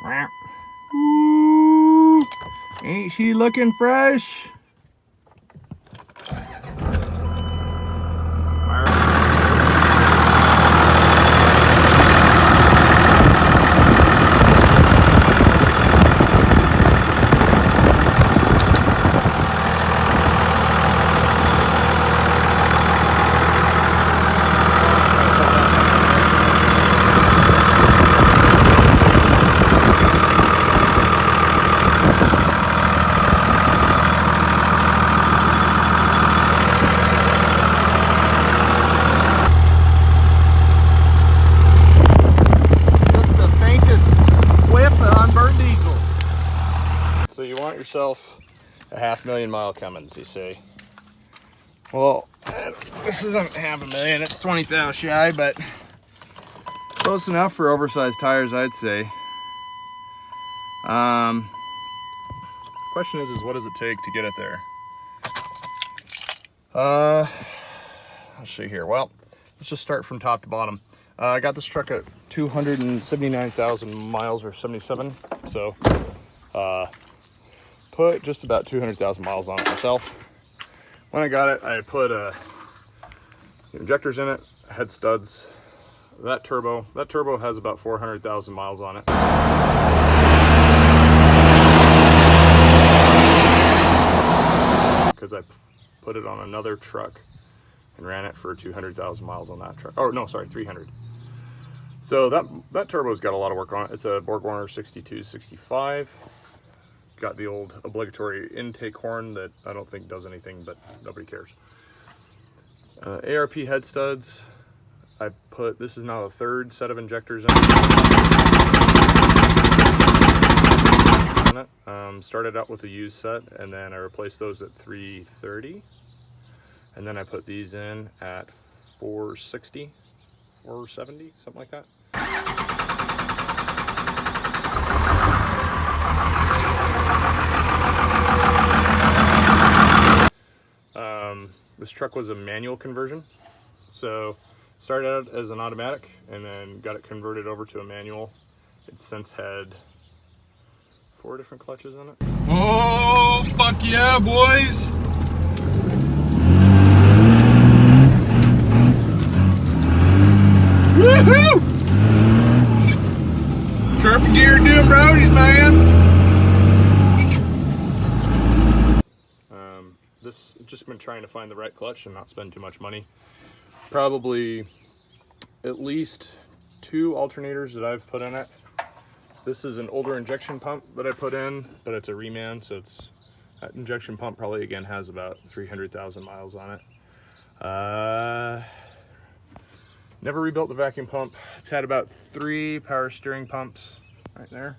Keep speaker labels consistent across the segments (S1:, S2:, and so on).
S1: Ooh, ain't she looking fresh? So you want yourself a 500,000 mile Cummins, you say? Well, this isn't 500,000, it's 20,000 shy, but close enough for oversized tires, I'd say. Question is what does it take to get it there? Let's see here. Well, let's just start from top to bottom. I got this truck at 279,000 miles or 77, so put just about 200,000 miles on it myself. When I got it, I put injectors in it, head studs, that turbo has about 400,000 miles on it. Because I put it on another truck and ran it for 200,000 miles on that truck. Oh no, sorry, 300. So that turbo's got a lot of work on it. It's a BorgWarner 6265. Got the old obligatory intake horn that I don't think does anything, but nobody cares. ARP head studs. I put, this is now the third set of injectors in it. Started out with a used set, and then I replaced those at 330. And then I put these in at 460, 470, something like that. This truck was a manual conversion, so started out as an automatic and then got it converted over to a manual. It's since had 4 different clutches in it. Oh, fuck yeah, boys! Woohoo! Sharpie gear doing brodies, man! This just been trying to find the right clutch and not spend too much money. Probably at least 2 alternators that I've put in it. This is an older injection pump that I put in, but it's a reman, so it's that injection pump probably again has about 300,000 miles on it. Never rebuilt the vacuum pump. It's had about 3 power steering pumps right there.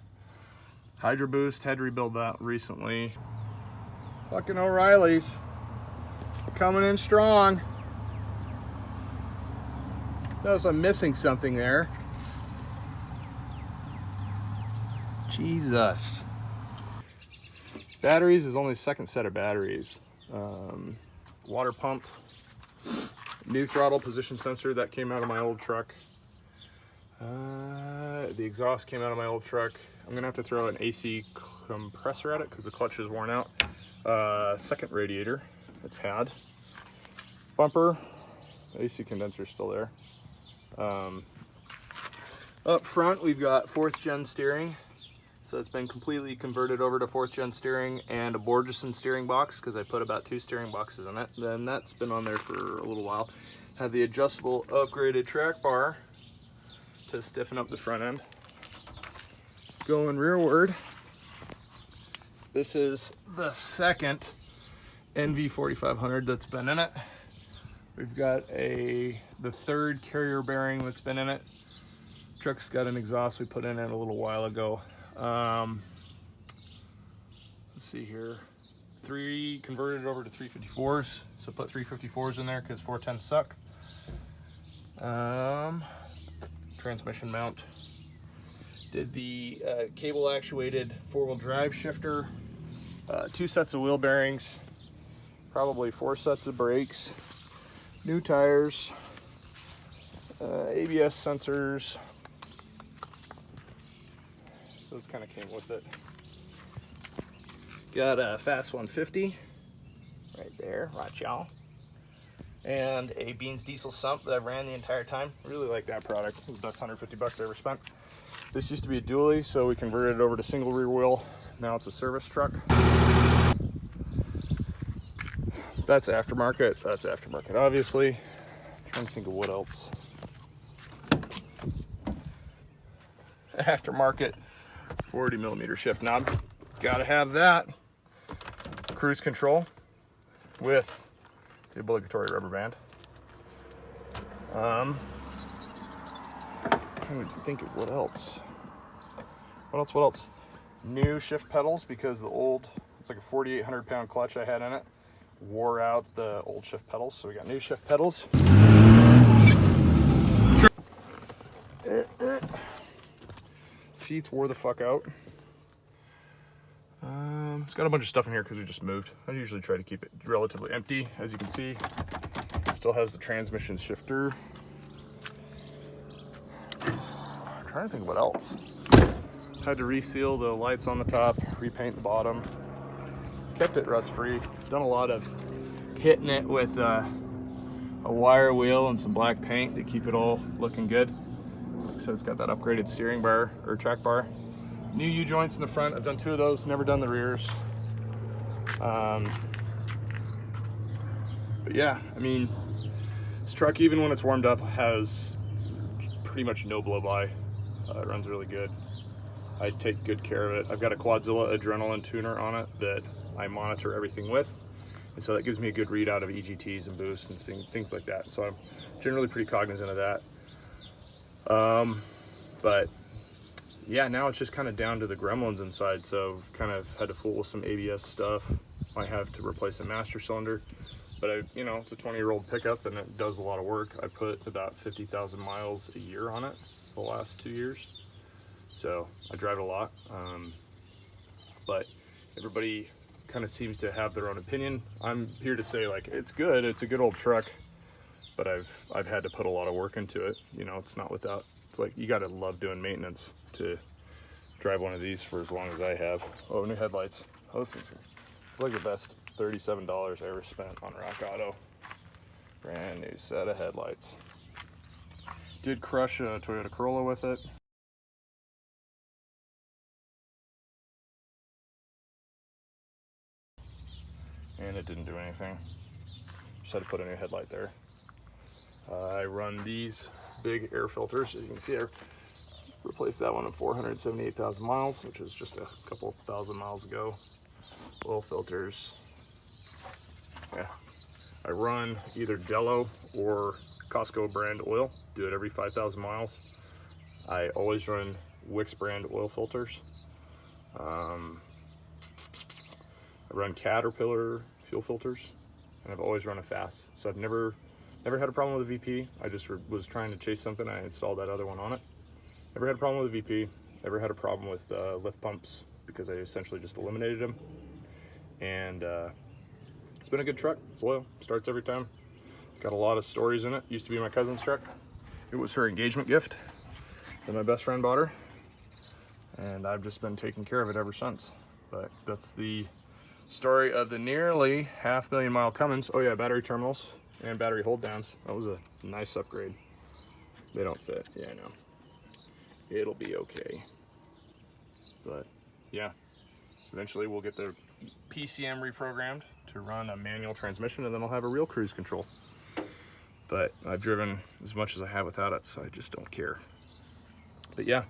S1: Hydro boost, had to rebuild that recently. Fucking O'Reilly's coming in strong. Notice I'm missing something there. Jesus. Batteries is only the second set of batteries. Water pump, new throttle position sensor that came out of my old truck. The exhaust came out of my old truck. I'm gonna have to throw an AC compressor at it because the clutch is worn out. Second radiator it's had. Bumper, AC condenser still there. Up front we've got 4th gen steering. So it's been completely converted over to 4th gen steering and a Borgeson steering box because I put about 2 steering boxes in it. Then that's been on there for a little while. Have the adjustable upgraded track bar to stiffen up the front end. Going rearward, this is the second NV4500 that's been in it. We've got the 3rd carrier bearing that's been in it. Truck's got an exhaust we put in it a little while ago. Let's see here. 3 converted over to 354s, so put 354s in there because 410s suck. Transmission mount. Did the cable actuated 4-wheel drive shifter. 2 sets of wheel bearings. Probably 4 sets of brakes. New tires. ABS sensors. Those kind of came with it. Got a Fast 150 right there, watch y'all. And a Beans diesel sump that I ran the entire time. Really like that product. It was the best $150 I ever spent. This used to be a dually, so we converted it over to single rear wheel. Now it's a service truck. That's aftermarket. That's aftermarket, obviously. I'm trying to think of what else. Aftermarket 40mm shift knob. Gotta have that. Cruise control with the obligatory rubber band. I'm trying to think of what else. What else? New shift pedals, because the old, it's like a 4,800 pound clutch I had in it, wore out the old shift pedals, so we got new shift pedals. Seats wore the fuck out. It's got a bunch of stuff in here because we just moved. I usually try to keep it relatively empty. As you can see, still has the transmission shifter. I'm trying to think of what else. Had to reseal the lights on the top, repaint the bottom. Kept it rust free. Done a lot of hitting it with a wire wheel and some black paint to keep it all looking good. Like I said, it's got that upgraded steering bar or track bar. New U-joints in the front. I've done 2 of those, never done the rears. But yeah, I mean, this truck, even when it's warmed up, has pretty much no blow-by. It runs really good. I take good care of it. I've got a Quadzilla adrenaline tuner on it that I monitor everything with. And so that gives me a good readout of EGTs and boosts and things like that. So I'm generally pretty cognizant of that. But yeah, now it's just kind of down to the gremlins inside. So I've kind of had to fool with some ABS stuff. I have to replace a master cylinder, but it's a 20-year-old pickup and it does a lot of work. I put about 50,000 miles a year on it the last 2 years. So I drive it a lot. But everybody kind of seems to have their own opinion. I'm here to say, like, it's good. It's a good old truck, but I've had to put a lot of work into it. It's not without. It's like you got to love doing maintenance to drive one of these for as long as I have. Oh, new headlights. Oh, this thing's it's like the best $37 I ever spent on Rock Auto. Brand new set of headlights. Did crush a Toyota Corolla with it. And it didn't do anything. Just had to put a new headlight there. I run these big air filters. As you can see, I replaced that one at 478,000 miles, which is just a couple thousand miles ago. Oil filters. Yeah. I run either Dello or Costco brand oil. Do it every 5,000 miles. I always run Wix brand oil filters. I run Caterpillar fuel filters, and I've always run a fast. So I've never had a problem with a VP. I just was trying to chase something. I installed that other one on it. Never had a problem with a VP. Never had a problem with lift pumps because I essentially just eliminated them. And it's been a good truck. It's loyal. Starts every time. It's got a lot of stories in it. Used to be my cousin's truck. It was her engagement gift that my best friend bought her. And I've just been taking care of it ever since. But that's the story of the nearly 500,000 mile Cummins. Oh yeah, battery terminals and battery hold downs. That was a nice upgrade. They don't fit. Yeah, I know. It'll be okay. But yeah, eventually we'll get the PCM reprogrammed to run a manual transmission, and then I'll have a real cruise control. But I've driven as much as I have without it, so I just don't care. But yeah,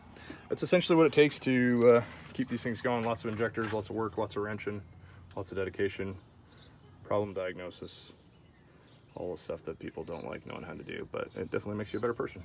S1: that's essentially what it takes to keep these things going. Lots of injectors, lots of work, lots of wrenching, lots of dedication, problem diagnosis, all the stuff that people don't like knowing how to do, but it definitely makes you a better person.